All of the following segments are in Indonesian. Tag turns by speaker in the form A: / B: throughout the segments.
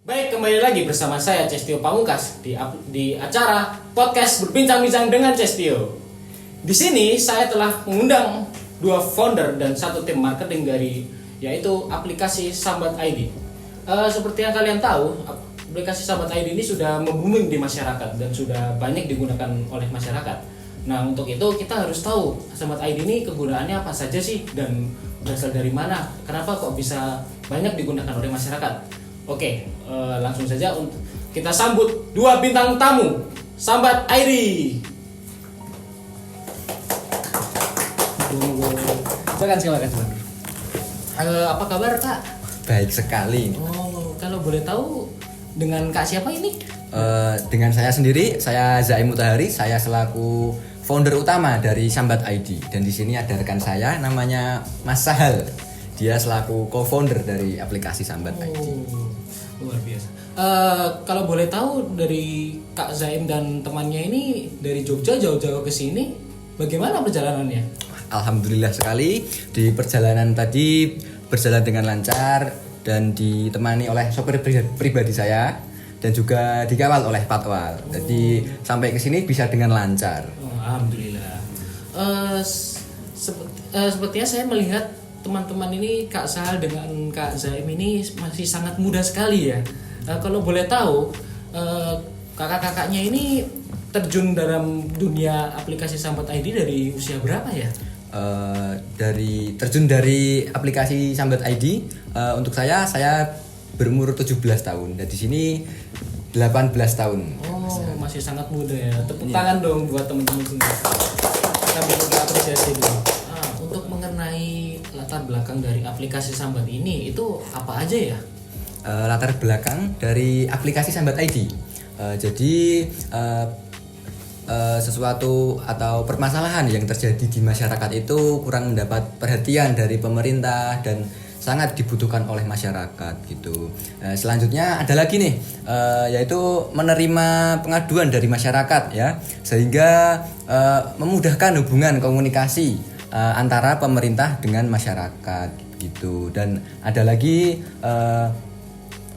A: Baik, kembali lagi bersama saya Cestio Pamungkas di acara podcast berbincang-bincang dengan Cestio. Di sini saya telah mengundang 2 founder dan 1 tim marketing dari yaitu aplikasi Sambat ID. Seperti yang kalian tahu, aplikasi Sambat ID ini sudah membuming di masyarakat dan sudah banyak digunakan oleh masyarakat. Nah, untuk itu kita harus tahu Sambat ID ini kegunaannya apa saja sih dan berasal dari mana? Kenapa kok bisa banyak digunakan oleh masyarakat? Oke, langsung saja untuk kita sambut 2 bintang tamu Sambat ID. Silakan. Apa kabar Kak?
B: Baik sekali.
A: Oh, kalau boleh tahu dengan Kak siapa ini?
B: Dengan saya sendiri, saya Zaim Mutahari. Saya selaku founder utama dari Sambat ID. Dan di sini ada rekan saya namanya Mas Sahal. Dia selaku co-founder dari aplikasi Sambat ID.
A: Luar biasa. Kalau boleh tahu dari Kak Zaim dan temannya ini dari Jogja jauh-jauh ke sini, bagaimana perjalanannya?
B: Alhamdulillah sekali. Di perjalanan tadi berjalan dengan lancar dan ditemani oleh sopir pribadi saya dan juga dikawal oleh patwal. Jadi sampai ke sini bisa dengan lancar.
A: Alhamdulillah. Sepertinya saya melihat teman-teman ini Kak Sahal dengan Kak Zaim ini masih sangat muda sekali ya. Kalau boleh tahu kakak-kakaknya ini terjun dalam dunia aplikasi Sambat ID dari usia berapa ya?
B: Terjun dari aplikasi Sambat ID untuk saya berumur 17 tahun dan di sini 18 tahun.
A: Oh, masih sangat muda ya. Tepuk tangan dong buat teman-teman semua. Sambil kita apresiasi dulu. Untuk mengenai latar belakang dari aplikasi Sambat ini itu apa aja ya?
B: Latar belakang dari aplikasi Sambat ID. Jadi sesuatu atau permasalahan yang terjadi di masyarakat itu kurang mendapat perhatian dari pemerintah dan sangat dibutuhkan oleh masyarakat gitu. Selanjutnya ada lagi nih, yaitu menerima pengaduan dari masyarakat ya, sehingga memudahkan hubungan komunikasi antara pemerintah dengan masyarakat gitu. Dan ada lagi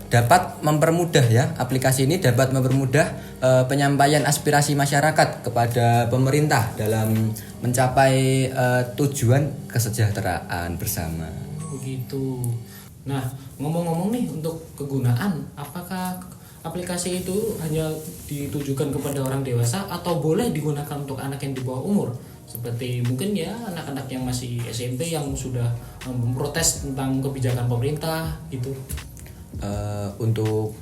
B: dapat mempermudah ya, aplikasi ini dapat mempermudah penyampaian aspirasi masyarakat kepada pemerintah dalam mencapai tujuan kesejahteraan bersama.
A: Begitu. Nah, ngomong-ngomong nih untuk kegunaan, apakah aplikasi itu hanya ditujukan kepada orang dewasa atau boleh digunakan untuk anak yang di bawah umur? Seperti mungkin ya anak-anak yang masih SMP yang sudah memprotes tentang kebijakan pemerintah gitu.
B: Untuk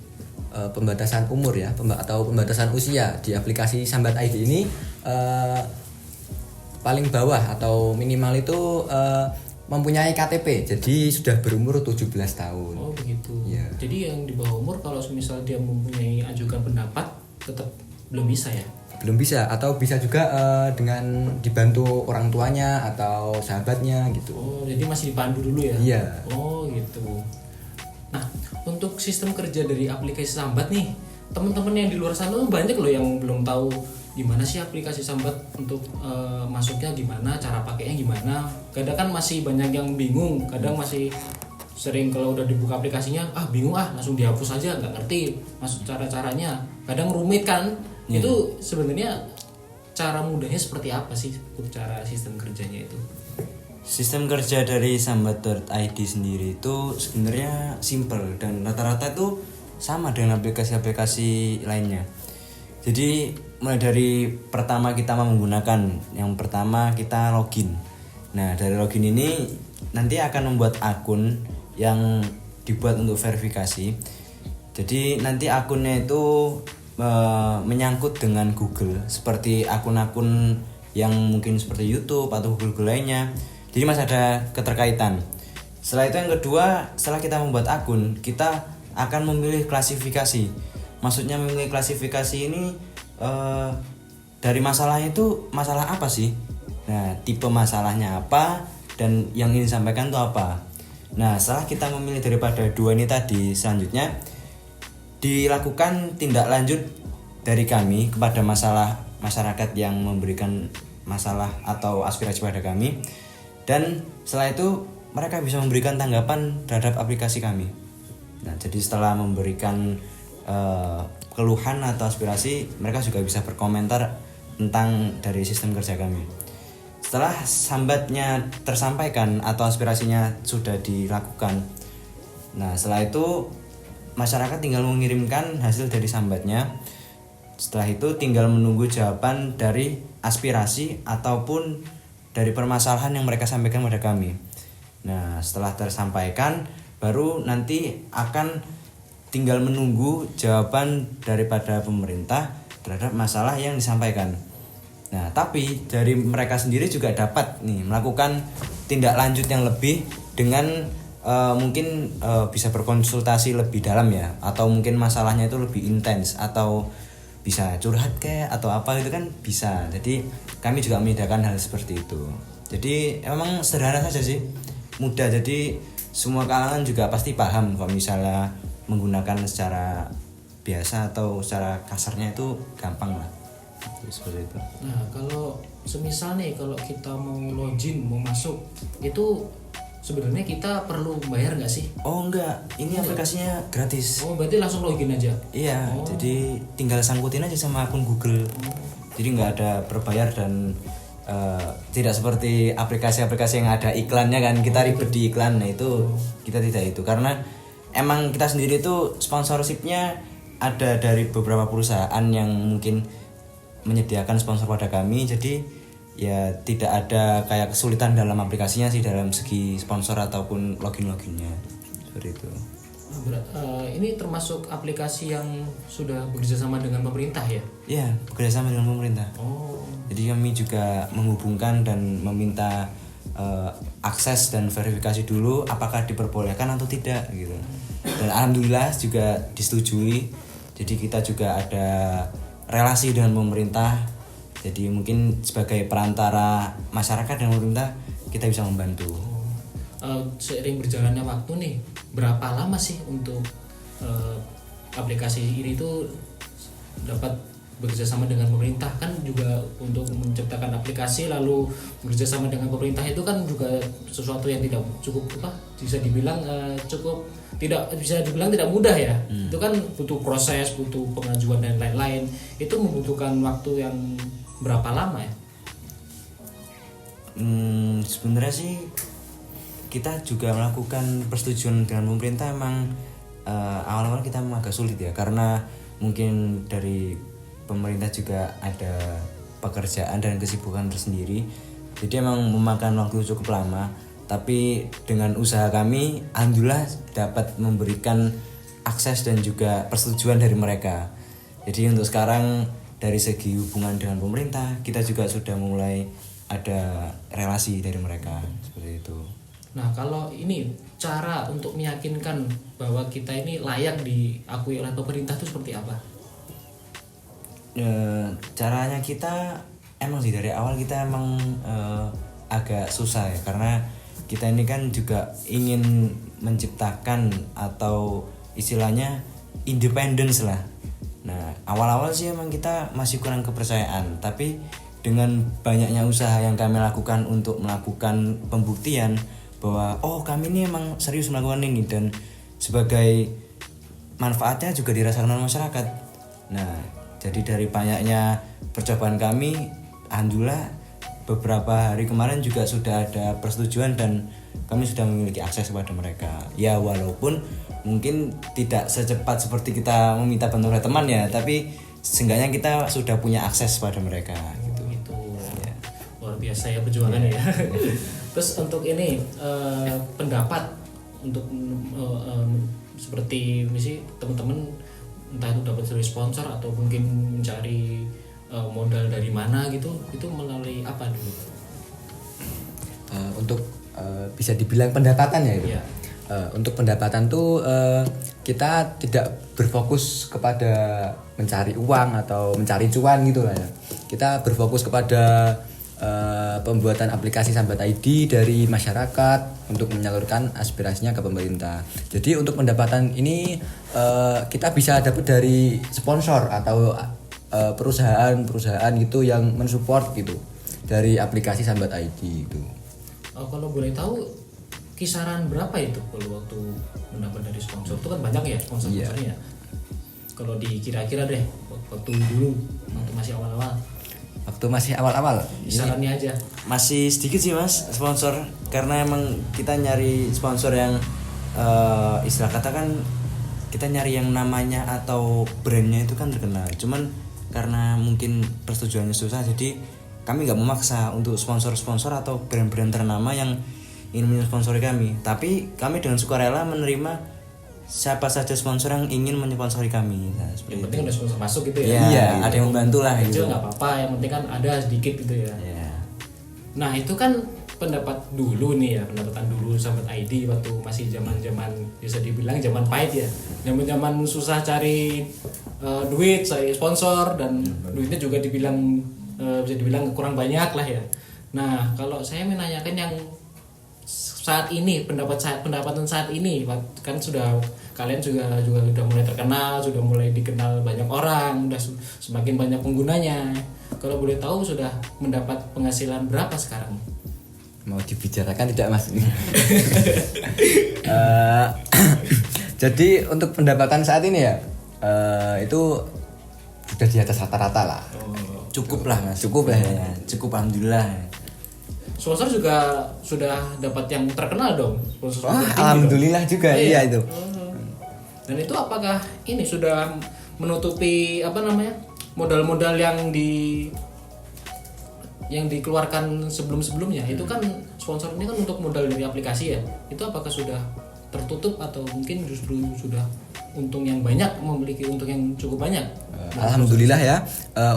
B: pembatasan umur ya atau pembatasan usia di aplikasi Sambat ID ini paling bawah atau minimal itu mempunyai KTP, jadi sudah berumur 17 tahun.
A: Oh begitu
B: ya.
A: Jadi yang di bawah umur kalau misal dia mempunyai ajukan pendapat tetap belum bisa ya?
B: Belum bisa, atau bisa juga dengan dibantu orang tuanya atau sahabatnya gitu.
A: Oh jadi masih dipandu dulu ya?
B: Iya.
A: Oh gitu. Nah, untuk sistem kerja dari aplikasi Sambat nih, teman-teman yang di luar sana banyak loh yang belum tahu gimana sih aplikasi Sambat, untuk masuknya gimana, cara pakainya gimana. Kadang kan masih banyak yang bingung, kadang masih sering kalau udah dibuka aplikasinya, bingung langsung dihapus aja, nggak ngerti masuk cara-caranya. Kadang rumit kan. Itu sebenarnya cara mudahnya seperti apa sih untuk cara sistem kerjanya itu?
C: Sistem kerja dari Sambat.id sendiri itu sebenarnya simple dan rata-rata itu sama dengan aplikasi-aplikasi lainnya. Jadi mulai dari pertama kita menggunakan, yang pertama kita login. Nah dari login ini nanti akan membuat akun yang dibuat untuk verifikasi. Jadi nanti akunnya itu menyangkut dengan Google, seperti akun-akun yang mungkin seperti YouTube atau Google lainnya. Jadi masih ada keterkaitan. Setelah itu yang kedua, setelah kita membuat akun, kita akan memilih klasifikasi. Maksudnya memilih klasifikasi ini dari masalahnya itu masalah apa sih? Nah, tipe masalahnya apa dan yang ingin disampaikan itu apa. Nah, setelah kita memilih daripada dua ini tadi, selanjutnya dilakukan tindak lanjut dari kami kepada masalah masyarakat yang memberikan masalah atau aspirasi pada kami. dan setelah itu mereka bisa memberikan tanggapan terhadap aplikasi kami. Nah, jadi setelah memberikan keluhan atau aspirasi, mereka juga bisa berkomentar tentang dari sistem kerja kami. Setelah sambatnya tersampaikan atau aspirasinya sudah dilakukan, nah setelah itu masyarakat tinggal mengirimkan hasil dari sambatnya. Setelah itu tinggal menunggu jawaban dari aspirasi ataupun dari permasalahan yang mereka sampaikan pada kami. Nah, setelah tersampaikan, baru nanti akan tinggal menunggu jawaban daripada pemerintah terhadap masalah yang disampaikan. Nah, tapi dari mereka sendiri juga dapat nih melakukan tindak lanjut yang lebih dengan mungkin bisa berkonsultasi lebih dalam ya, atau mungkin masalahnya itu lebih intens, atau bisa curhat kayak atau apa itu kan bisa. Jadi kami juga menyediakan hal seperti itu. Jadi emang sederhana saja sih, mudah. Jadi semua kalangan juga pasti paham kalau misalnya menggunakan secara biasa atau secara kasarnya itu gampang lah. Seperti itu.
A: Nah, kalau semisal nih kalau kita mau login, mau masuk, itu sebenarnya kita perlu bayar nggak sih?
C: Oh enggak, ini aplikasinya gratis.
A: Oh, berarti langsung login aja?
C: Iya, jadi tinggal sangkutin aja sama akun Google. Jadi nggak ada berbayar dan tidak seperti aplikasi-aplikasi yang ada iklannya kan, kita ribet di iklan. Nah itu kita tidak itu, karena emang kita sendiri itu sponsorshipnya ada dari beberapa perusahaan yang mungkin menyediakan sponsor pada kami. Jadi ya tidak ada kayak kesulitan dalam aplikasinya sih, dalam segi sponsor ataupun login-loginnya seperti itu.
A: Ini termasuk aplikasi yang sudah bekerjasama dengan pemerintah ya?
C: Iya, bekerjasama dengan pemerintah.
A: Oh.
C: Jadi kami juga menghubungkan dan meminta akses dan verifikasi dulu apakah diperbolehkan atau tidak gitu. Dan alhamdulillah juga disetujui. Jadi kita juga ada relasi dengan pemerintah. Jadi mungkin sebagai perantara masyarakat dan pemerintah kita bisa membantu.
A: Seiring berjalannya waktu nih, berapa lama sih untuk aplikasi ini tuh dapat bekerjasama dengan pemerintah? Kan juga untuk menciptakan aplikasi lalu bekerjasama dengan pemerintah itu kan juga sesuatu yang tidak cukup bisa dibilang tidak mudah ya. Itu kan butuh proses, butuh pengajuan dan lain-lain. Itu membutuhkan waktu yang berapa lama ya?
C: Sebenarnya sih kita juga melakukan persetujuan dengan pemerintah. Emang awal-awal kita memang agak sulit ya, karena mungkin dari pemerintah juga ada pekerjaan dan kesibukan tersendiri. Jadi emang memakan waktu cukup lama. Tapi dengan usaha kami, alhamdulillah dapat memberikan akses dan juga persetujuan dari mereka. Jadi untuk sekarang dari segi hubungan dengan pemerintah, kita juga sudah mulai ada relasi dari mereka seperti itu.
A: Nah, kalau ini cara untuk meyakinkan bahwa kita ini layak diakui oleh pemerintah itu seperti apa?
C: Caranya kita emang sih dari awal kita emang agak susah ya, karena kita ini kan juga ingin menciptakan atau istilahnya independence lah. Nah, awal-awal sih emang kita masih kurang kepercayaan, tapi dengan banyaknya usaha yang kami lakukan untuk melakukan pembuktian bahwa kami ini emang serius melakukan ini, dan sebagai manfaatnya juga dirasakan oleh masyarakat. Nah, jadi dari banyaknya percobaan kami, alhamdulillah beberapa hari kemarin juga sudah ada persetujuan dan kami sudah memiliki akses kepada mereka. Ya walaupun mungkin tidak secepat seperti kita meminta bantuan teman ya, tapi seenggaknya kita sudah punya akses pada mereka gitu.
A: Ya. Luar biasa ya perjuangannya ya. Terus untuk ini pendapat untuk seperti misi teman-teman entah itu dapat dari sponsor atau mungkin mencari modal dari mana gitu, itu melalui apa dulu?
B: Untuk bisa dibilang pendapatan ya itu.
A: Iya.
B: Untuk pendapatan tuh kita tidak berfokus kepada mencari uang atau mencari cuan gitu lah ya. Kita berfokus kepada pembuatan aplikasi Sambat ID dari masyarakat untuk menyalurkan aspirasinya ke pemerintah. Jadi untuk pendapatan ini kita bisa dapat dari sponsor atau perusahaan-perusahaan gitu yang mensupport gitu dari aplikasi Sambat ID itu.
A: Kalau boleh tahu kisaran berapa itu kalau waktu mendapat dari sponsor itu kan banyak ya sponsor-sponsornya. Kalau dikira-kira deh waktu dulu waktu masih awal-awal
B: Waktu masih awal-awal.
A: kisarannya aja.
C: Masih sedikit sih mas sponsor, karena emang kita nyari sponsor yang istilah kata kan kita nyari yang namanya atau brandnya itu kan terkenal. Cuman karena mungkin persetujuannya susah, jadi kami nggak memaksa untuk sponsor-sponsor atau brand-brand ternama yang ingin mensponsori kami. Tapi kami dengan sukarela menerima siapa saja sponsor yang ingin mensponsori kami. Nah, seperti
A: Yang penting
C: itu.
A: udah sponsor masuk gitu ya.
C: Iya, ada yang membantu lah
A: Kecil
C: gitu.
A: nggak apa-apa, yang penting kan ada sedikit gitu ya.
C: Iya.
A: Nah itu kan pendapat dulu nih ya, pendapatan dulu sahabat ID waktu masih zaman bisa dibilang zaman pahit ya, zaman susah cari duit, cari sponsor dan duitnya juga dibilang bisa dibilang kurang banyak lah ya. Nah kalau saya menanyakan yang saat ini pendapatan saat ini kan sudah kalian juga sudah mulai terkenal, sudah mulai dikenal banyak orang, sudah semakin banyak penggunanya. Kalau boleh tahu sudah mendapat penghasilan berapa sekarang?
B: Mau dibicarakan tidak mas? Jadi untuk pendapatan saat ini ya itu sudah di atas rata-rata lah.
C: Cukup lah mas.
B: Cukup lah
C: ya. Cukup alhamdulillah.
A: Sponsor juga sudah dapat yang terkenal dong. Sponsor
B: Wah,
A: tinggi
B: alhamdulillah
A: dong.
B: juga iya itu.
A: Dan itu apakah ini sudah menutupi apa namanya modal-modal yang dikeluarkan sebelum-sebelumnya? Itu kan sponsor ini kan untuk modal dari aplikasi ya. Itu apakah sudah tertutup atau mungkin justru sudah untung yang banyak, memiliki untung yang cukup banyak?
B: Alhamdulillah ya,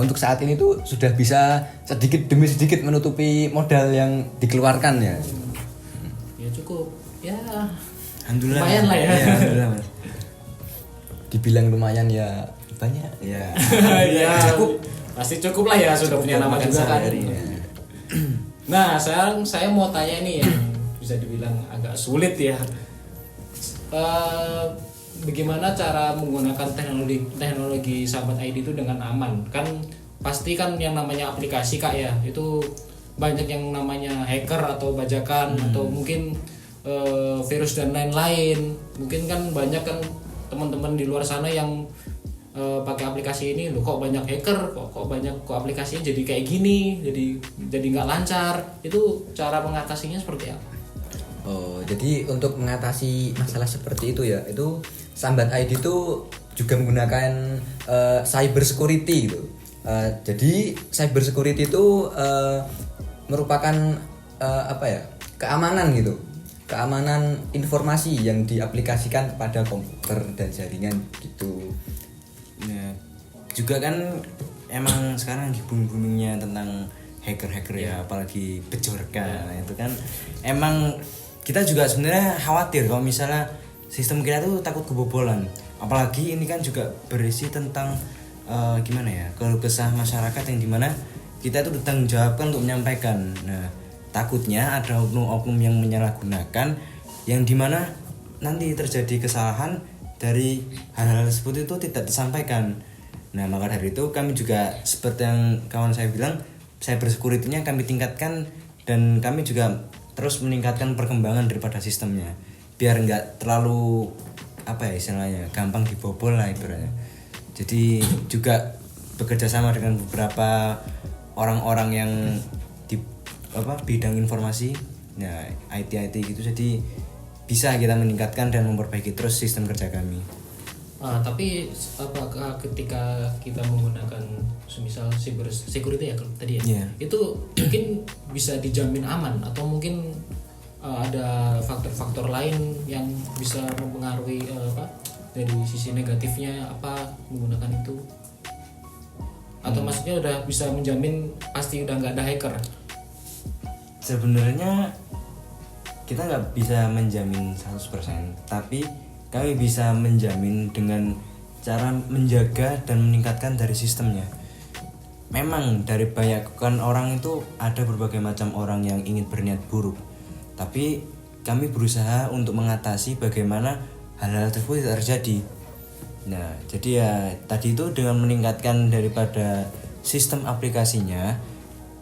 B: untuk saat ini tuh sudah bisa sedikit demi sedikit menutupi modal yang dikeluarkan ya.
A: Ya cukup. Ya
C: Alhamdulillah.
A: lumayan lah ya.
C: Iya, alhamdulillah mas.
B: Dibilang lumayan ya banyak.
C: Iya.
A: Ya cukup. Pasti cukup lah ya, sudah punya nama juga kan. Nah, sekarang saya mau tanya nih yang bisa dibilang agak sulit ya. Bagaimana cara menggunakan teknologi sahabat ID itu dengan aman? Kan pasti kan yang namanya aplikasi Kak ya, itu banyak yang namanya hacker atau bajakan atau mungkin virus dan lain-lain. Mungkin kan banyak kan teman-teman di luar sana yang pakai aplikasi ini, loh kok banyak hacker, kok aplikasinya jadi kayak gini, jadi nggak lancar. Itu cara mengatasinya seperti apa?
B: Oh, jadi untuk mengatasi masalah seperti itu ya, itu Sambat ID itu juga menggunakan cyber security gitu. Jadi cyber security itu merupakan apa ya, keamanan gitu, keamanan informasi yang diaplikasikan pada komputer dan jaringan gitu.
C: Nah, juga kan emang sekarang lagi boomingnya tentang hacker-hacker ya, apalagi bejorka. Nah, itu kan emang kita juga sebenarnya khawatir kalau misalnya sistem kita tuh takut kebobolan. Apalagi ini kan juga berisi tentang gimana ya, keluh kesah masyarakat yang dimana kita tuh bertanggung jawabkan untuk menyampaikan. Nah, takutnya ada oknum-oknum yang menyalahgunakan, yang dimana nanti terjadi kesalahan dari hal-hal tersebut itu tidak disampaikan. Nah, maka dari itu kami juga seperti yang kawan saya bilang, cyber security-nya kami tingkatkan dan kami juga terus meningkatkan perkembangan daripada sistemnya biar nggak terlalu apa ya istilahnya gampang dibobol lah ibaratnya. Jadi juga bekerja sama dengan beberapa orang-orang yang di bidang informasi, ya IT gitu, jadi bisa kita meningkatkan dan memperbaiki terus sistem kerja kami.
A: Tapi apakah ketika kita menggunakan semisal cyber security ya tadi ya,
C: Yeah.
A: itu mungkin bisa dijamin aman atau mungkin ada faktor-faktor lain yang bisa mempengaruhi dari sisi negatifnya apa menggunakan itu? Atau maksudnya udah bisa menjamin pasti udah nggak ada hacker?
C: Sebenarnya kita nggak bisa menjamin 100%, tapi kami bisa menjamin dengan cara menjaga dan meningkatkan dari sistemnya. Memang dari banyakkan orang itu ada berbagai macam orang yang ingin berniat buruk, tapi kami berusaha untuk mengatasi bagaimana hal-hal tersebut tidak terjadi. Nah, jadi ya tadi itu dengan meningkatkan daripada sistem aplikasinya,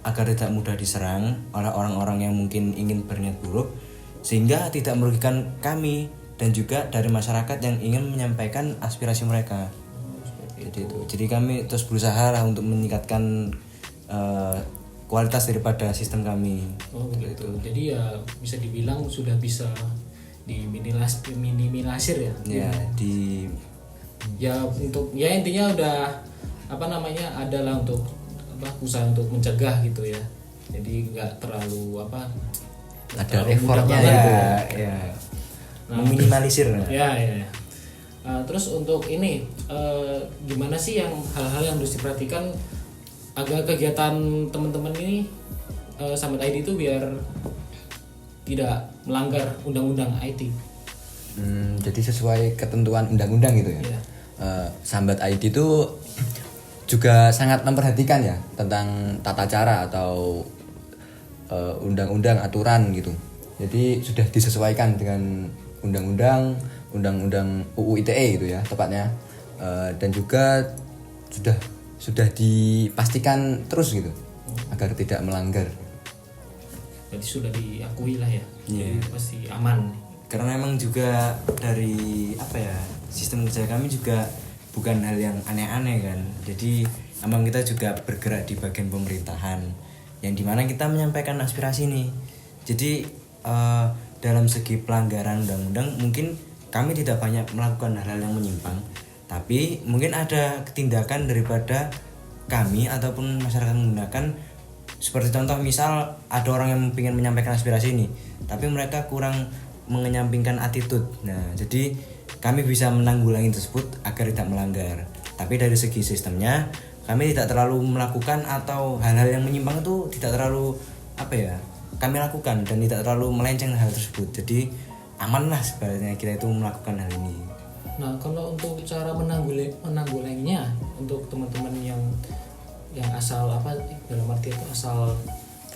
C: agar tidak mudah diserang oleh orang-orang yang mungkin ingin berniat buruk, sehingga tidak merugikan kami dan juga dari masyarakat yang ingin menyampaikan aspirasi mereka. Jadi kami terus berusaha lah untuk meningkatkan kualitas daripada sistem kami.
A: Oh gitu. Jadi ya bisa dibilang sudah bisa minimalisir ya. Ya untuk ya intinya udah adalah untuk usaha untuk mencegah gitu ya. Jadi nggak terlalu
B: ada effortnya
C: ya. Meminimalisir.
A: Ya. Terus untuk ini gimana sih yang hal-hal yang harus diperhatikan agar kegiatan teman-teman ini Sambat ID itu biar tidak melanggar undang-undang IT?
B: Jadi sesuai ketentuan undang-undang gitu ya. Sambat ID itu juga sangat memperhatikan ya tentang tata cara atau undang-undang aturan gitu. Jadi sudah disesuaikan dengan undang-undang UU ITE gitu ya tepatnya, dan juga sudah dipastikan terus gitu agar tidak melanggar.
A: Jadi sudah diakui lah ya. Jadi pasti aman.
C: Karena memang juga dari sistem kerja kami juga bukan hal yang aneh-aneh kan. Jadi emang kita juga bergerak di bagian pemerintahan yang dimana kita menyampaikan aspirasi nih. Jadi dalam segi pelanggaran undang-undang mungkin kami tidak banyak melakukan hal-hal yang menyimpang, tapi mungkin ada tindakan daripada kami ataupun masyarakat menggunakan, seperti contoh misal ada orang yang ingin menyampaikan aspirasi ini tapi mereka kurang menyampingkan attitude. Nah jadi kami bisa menanggulangi tersebut agar tidak melanggar. Tapi dari segi sistemnya kami tidak terlalu melakukan atau hal-hal yang menyimpang itu tidak terlalu kami lakukan dan tidak terlalu melenceng hal tersebut. Jadi aman lah sebenarnya kita itu melakukan hal ini.
A: Nah kalau untuk cara menanggulanginya untuk teman-teman yang asal dalam arti itu asal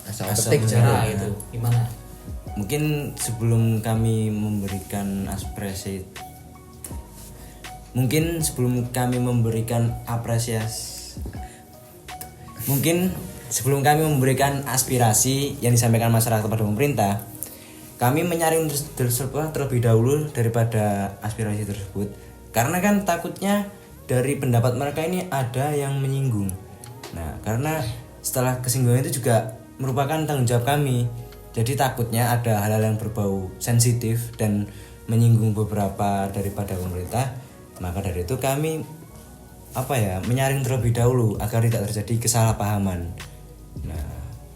B: petik
A: cara itu gimana?
C: Mungkin sebelum kami memberikan aspirasi yang disampaikan masyarakat kepada pemerintah, kami menyaring terlebih dahulu daripada aspirasi tersebut, karena kan takutnya dari pendapat mereka ini ada yang menyinggung. Nah karena setelah kesinggungan itu juga merupakan tanggung jawab kami, jadi takutnya ada hal-hal yang berbau sensitif dan menyinggung beberapa daripada pemerintah, maka dari itu kami menyaring terlebih dahulu agar tidak terjadi kesalahpahaman. Nah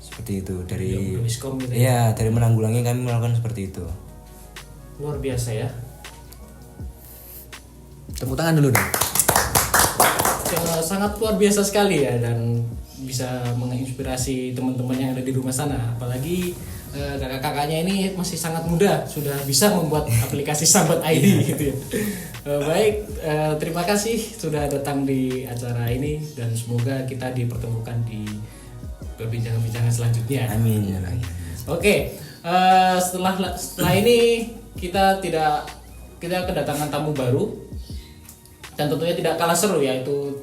C: seperti itu dari dari menanggulangi kami melakukan seperti itu.
A: Luar biasa ya.
B: Tepuk tangan dulu dong.
A: Sangat luar biasa sekali ya, dan bisa menginspirasi teman-teman yang ada di rumah sana. Apalagi kakak-kakaknya ini masih sangat muda, sudah bisa membuat aplikasi Sambat ID gitu ya. Baik, terima kasih sudah datang di acara ini dan semoga kita dipertemukan di perbincangan-bincangan selanjutnya.
C: Amin.
A: Oke, setelah ini kita kedatangan tamu baru dan tentunya tidak kalah seru, yaitu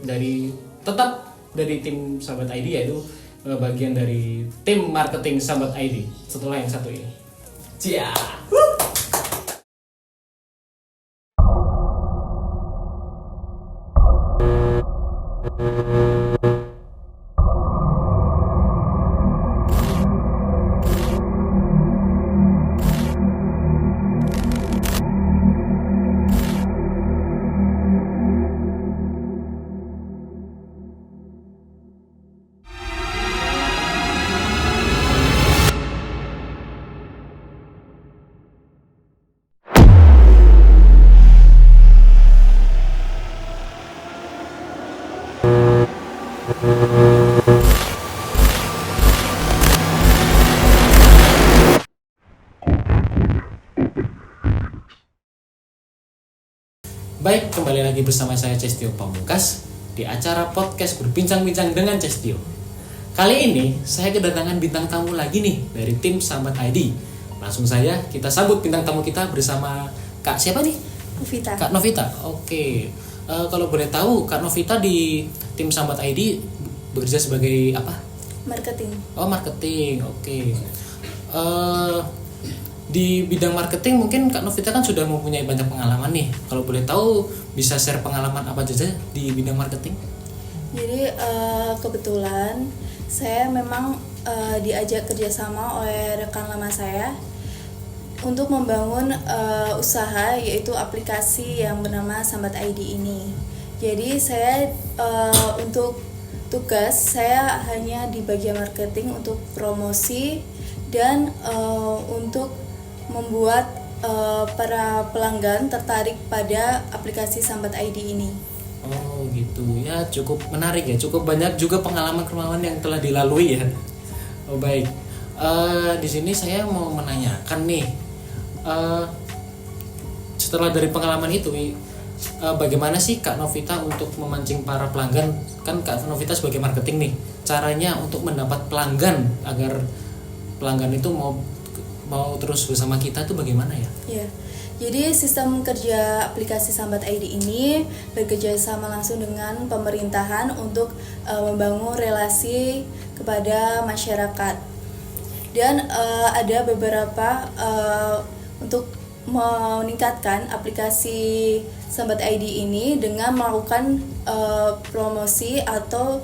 A: tetap dari tim Sambat ID, yaitu bagian dari tim marketing Sambat ID setelah yang satu ini. Cia. Baik, kembali lagi bersama saya Cestio Pamungkas di acara podcast Berbincang-Bincang dengan Cestio. Kali ini saya kedatangan bintang tamu lagi nih dari tim Sambat ID. Langsung saja kita sambut bintang tamu kita bersama Kak siapa nih?
D: Novita.
A: Kak Novita. Oke. Kalau boleh tahu Kak Novita di tim Sambat ID bekerja sebagai apa?
D: Marketing.
A: Oh, marketing. Oke. Di bidang marketing mungkin Kak Novita kan sudah mempunyai banyak pengalaman nih. Kalau boleh tahu bisa share pengalaman apa saja di bidang marketing?
D: Jadi kebetulan saya memang diajak kerjasama oleh rekan lama saya untuk membangun usaha, yaitu aplikasi yang bernama Sambat ID ini. Jadi saya untuk tugas saya hanya di bagian marketing untuk promosi dan untuk membuat para pelanggan tertarik pada aplikasi Sambat ID ini.
A: Oh gitu ya, cukup menarik ya, cukup banyak juga pengalaman-pengalaman yang telah dilalui ya. Oh baik, di sini saya mau menanyakan nih, setelah dari pengalaman itu, bagaimana sih Kak Novita untuk memancing para pelanggan? Kan Kak Novita sebagai marketing nih, caranya untuk mendapat pelanggan agar pelanggan itu mau terus bersama kita tuh bagaimana ya?
D: Ya, jadi sistem kerja aplikasi Sambat ID ini bekerja sama langsung dengan pemerintahan untuk membangun relasi kepada masyarakat. Dan ada beberapa untuk meningkatkan aplikasi Sambat ID ini dengan melakukan promosi atau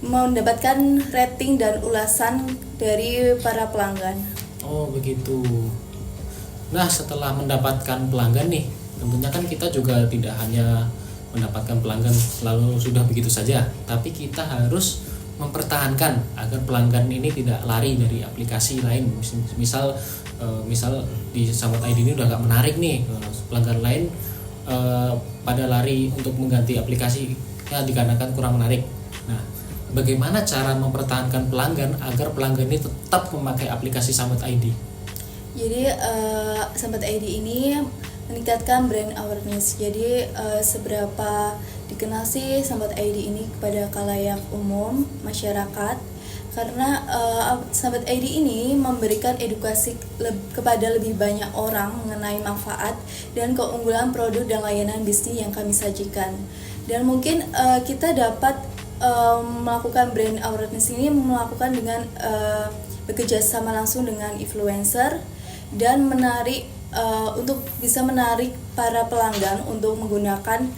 D: mendapatkan rating dan ulasan dari para pelanggan.
A: Oh begitu. Nah setelah mendapatkan pelanggan nih, tentunya kan kita juga tidak hanya mendapatkan pelanggan lalu sudah begitu saja, tapi kita harus mempertahankan agar pelanggan ini tidak lari dari aplikasi lain. Misal di Sambat ID ini udah gak menarik nih, pelanggan lain pada lari untuk mengganti aplikasi ya dikarenakan kurang menarik. Nah, bagaimana cara mempertahankan pelanggan agar pelanggan ini tetap memakai aplikasi Sambat ID?
D: Jadi Sambat ID ini meningkatkan brand awareness. Jadi seberapa dikenal sih Sambat ID ini kepada khalayak umum masyarakat? Karena Sambat ID ini memberikan edukasi kepada lebih banyak orang mengenai manfaat dan keunggulan produk dan layanan bisnis yang kami sajikan. Dan mungkin kita dapat melakukan brand awareness ini melakukan dengan bekerja sama langsung dengan influencer dan menarik untuk bisa menarik para pelanggan untuk menggunakan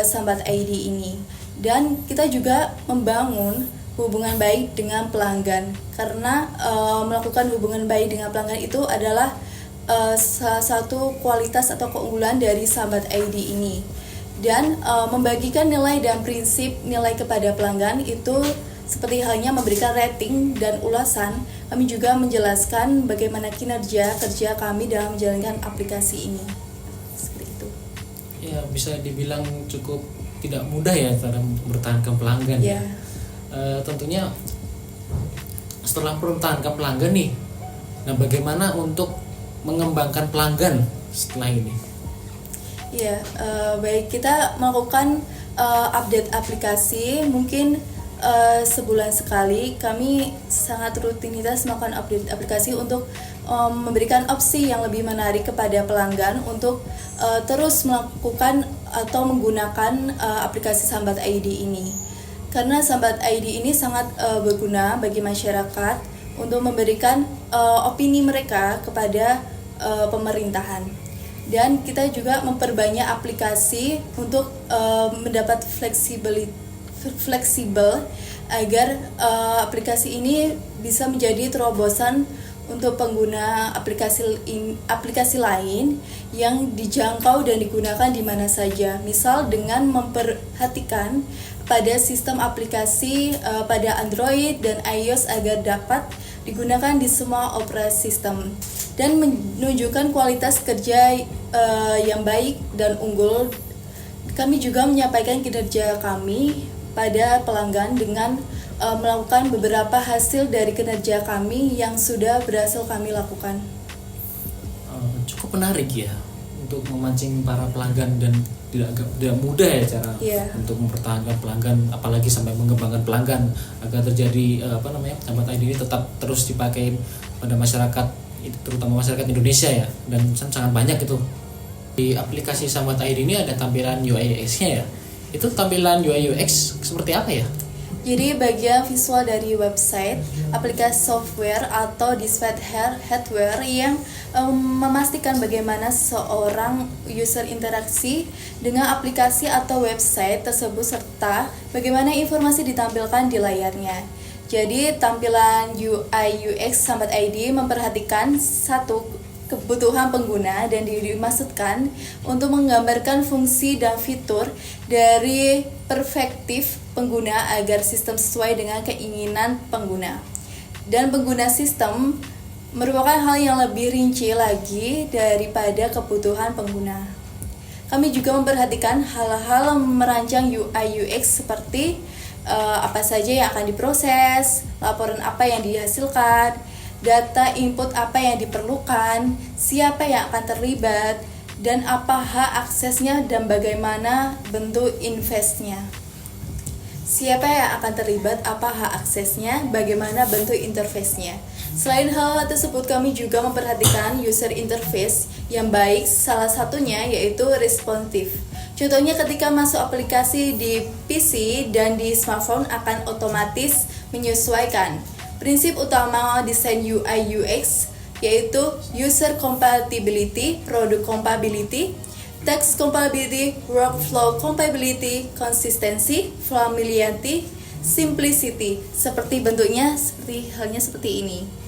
D: Sambat ID ini. Dan kita juga membangun hubungan baik dengan pelanggan, karena melakukan hubungan baik dengan pelanggan itu adalah salah satu kualitas atau keunggulan dari Sambat ID ini. Dan membagikan nilai dan prinsip nilai kepada pelanggan itu seperti halnya memberikan rating dan ulasan. Kami juga menjelaskan bagaimana kinerja kerja kami dalam menjalankan aplikasi ini. Seperti itu.
A: Ya bisa dibilang cukup tidak mudah ya cara mempertahankan pelanggan ya. Tentunya setelah mempertahankan pelanggan nih, nah bagaimana untuk mengembangkan pelanggan setelah ini?
D: Ya, baik, kita melakukan update aplikasi mungkin sebulan sekali. Kami sangat rutinitas melakukan update aplikasi untuk memberikan opsi yang lebih menarik kepada pelanggan untuk terus melakukan atau menggunakan aplikasi Sambat ID ini. Karena Sambat ID ini sangat berguna bagi masyarakat untuk memberikan opini mereka kepada pemerintahan. Dan kita juga memperbanyak aplikasi untuk mendapat fleksibel agar aplikasi ini bisa menjadi terobosan untuk pengguna aplikasi lain yang dijangkau dan digunakan di mana saja. Misal dengan memperhatikan pada sistem aplikasi pada Android dan iOS agar dapat digunakan di semua operasi sistem dan menunjukkan kualitas kerja yang baik dan unggul. Kami juga menyampaikan kinerja kami pada pelanggan dengan melakukan beberapa hasil dari kinerja kami yang sudah berhasil kami lakukan.
A: Cukup menarik ya untuk memancing para pelanggan dan tidak mudah ya cara untuk mempertahankan pelanggan, apalagi sampai mengembangkan pelanggan agar terjadi Sambat ID ini tetap terus dipakai pada masyarakat, terutama masyarakat Indonesia ya, dan sangat banyak itu. Di aplikasi Sambat ID ini ada tampilan UI UX-nya ya. Itu tampilan UI UX seperti apa ya?
D: Jadi bagian visual dari website, aplikasi software atau display hardware yang memastikan bagaimana seorang user interaksi dengan aplikasi atau website tersebut serta bagaimana informasi ditampilkan di layarnya. Jadi tampilan UI UX Sambat ID memperhatikan satu kebutuhan pengguna dan dimaksudkan untuk menggambarkan fungsi dan fitur dari perspektif pengguna agar sistem sesuai dengan keinginan pengguna. Dan pengguna sistem merupakan hal yang lebih rinci lagi daripada kebutuhan pengguna. Kami juga memperhatikan hal-hal merancang UI UX seperti apa saja yang akan diproses, laporan apa yang dihasilkan, data input apa yang diperlukan, siapa yang akan terlibat, dan apa hak aksesnya dan bagaimana bentuk investnya. Siapa yang akan terlibat, apa hak aksesnya, bagaimana bentuk interface-nya. Selain hal tersebut, kami juga memperhatikan user interface yang baik, salah satunya yaitu responsif. Contohnya ketika masuk aplikasi di PC dan di smartphone akan otomatis menyesuaikan. Prinsip utama desain UI UX yaitu user compatibility, product compatibility, text compatibility, workflow compatibility, consistency, familiarity, simplicity. Seperti bentuknya, halnya seperti ini.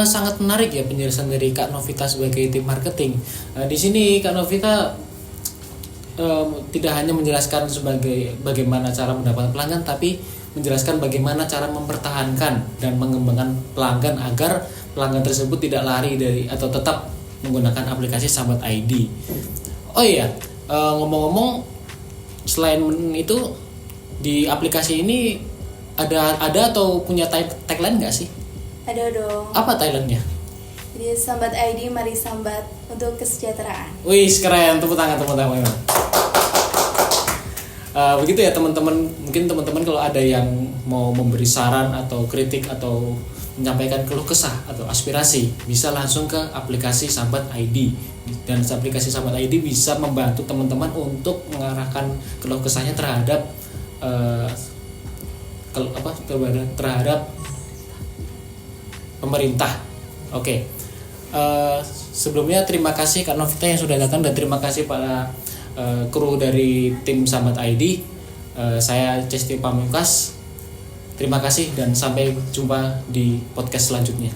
A: Sangat menarik ya penjelasan dari Kak Novita sebagai tim marketing. Di sini Kak Novita tidak hanya menjelaskan sebagai bagaimana cara mendapatkan pelanggan, tapi menjelaskan bagaimana cara mempertahankan dan mengembangkan pelanggan agar pelanggan tersebut tidak lari dari atau tetap menggunakan aplikasi Sambat ID. Oh iya, ngomong-ngomong, selain itu di aplikasi ini ada atau punya tagline nggak sih?
D: Ada dong.
A: Apa tagline-nya?
D: Jadi Sambat ID, mari sambat untuk kesejahteraan.
A: Wih, keren, tepuk tangan. Begitu ya teman-teman, mungkin teman-teman kalau ada yang mau memberi saran atau kritik atau menyampaikan keluh kesah atau aspirasi, bisa langsung ke aplikasi Sambat ID. Dan aplikasi Sambat ID bisa membantu teman-teman untuk mengarahkan keluh kesahnya terhadap terhadap pemerintah. Oke. Sebelumnya terima kasih Kak Novita yang sudah datang dan terima kasih para kru dari tim Sambat ID. Saya Cestio Pamungkas. Terima kasih dan sampai jumpa di podcast selanjutnya.